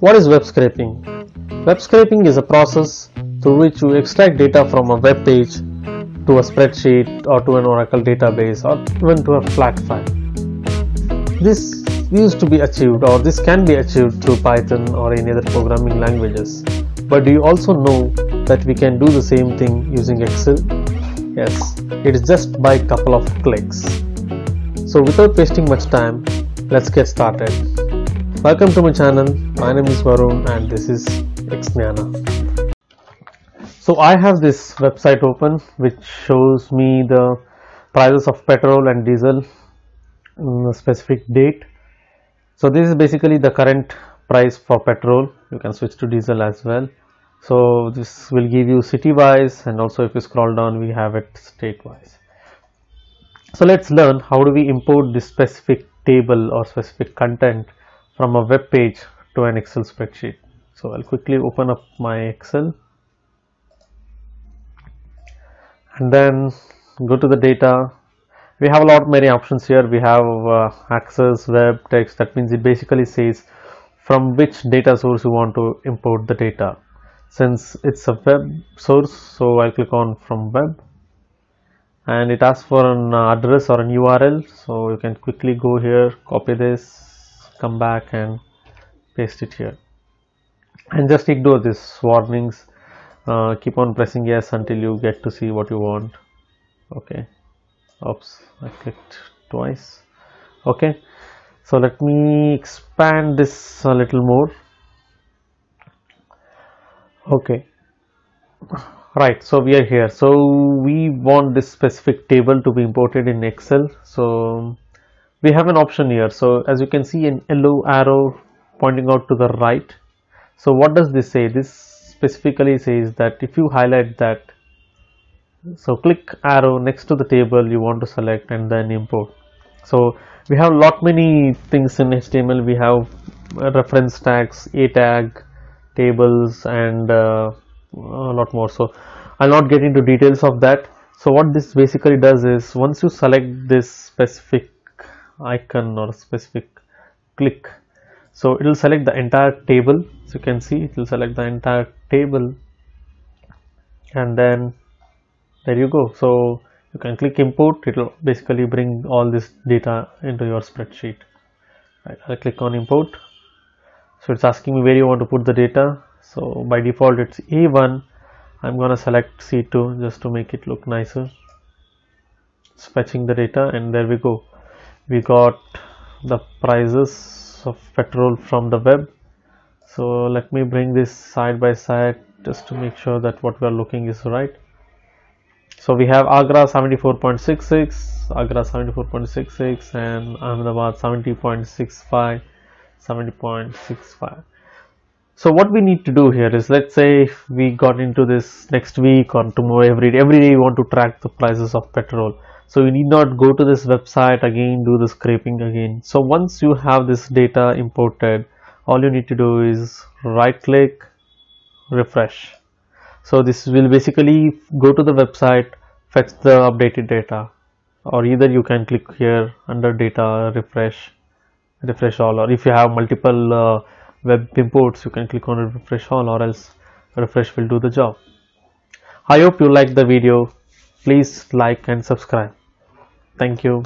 What is web scraping? Web scraping is a process through which you extract data from a web page to a spreadsheet or to an Oracle database or even to a flat file. This used to be achieved, or this can be achieved through Python or any other programming languages. But do you also know that we can do the same thing using Excel? Yes, it is just by a couple of clicks. So without wasting much time, let's get started. Welcome to my channel. My name is Varun and this is Xnana. So I have this website open which shows me the prices of petrol and diesel in a specific date. So this is basically the current price for petrol. You can switch to diesel as well. So this will give you city wise, and also if you scroll down we have it state wise. So let's learn how do we import this specific table or specific content from a web page to an Excel spreadsheet. So I'll quickly open up my Excel and then go to the data. We have a lot many options here. We have access, web, text. That means it basically says from which data source you want to import the data. Since it's a web source, so I'll click on from web, and it asks for an address or an URL. So you can quickly go here, copy this, come back and paste it here, and just ignore these warnings. Keep on pressing yes until you get to see what you want. Okay, oops, I clicked twice. Okay, so let me expand this a little more. Okay, right, so we are here. So we want this specific table to be imported in Excel. So we have an option here. So as you can see, an yellow arrow pointing out to the right. So what does this say? This specifically says that if you highlight that, so click arrow next to the table you want to select and then import. So we have many things in HTML. We have reference tags, a tag, tables, and a lot more. So I'll not get into details of that. So what this basically does is, once you select this specific icon or specific click, so it will select the entire table. So you can see it will select the entire table, and then there you go. So you can click import. It will basically bring all this data into your spreadsheet. Right, I'll click on import. So it's asking me where you want to put the data. So by default it's A1. I'm gonna select C2 just to make it look nicer. It's fetching the data, and there we go. We got the prices of petrol from the web. So let me bring this side by side just to make sure that what we are looking is right. So we have Agra 74.66, Agra 74.66, and Ahmedabad 70.65, 70.65. So what we need to do here is, let's say if we got into this next week or tomorrow, every day you want to track the prices of petrol. So you need not go to this website again, do the scraping again. So once you have this data imported, all you need to do is right click, refresh. So this will basically go to the website, fetch the updated data, or either you can click here under data, refresh all, or if you have multiple web imports, you can click on refresh all, or else refresh will do the job. I hope you liked the video. Please like and subscribe. Thank you.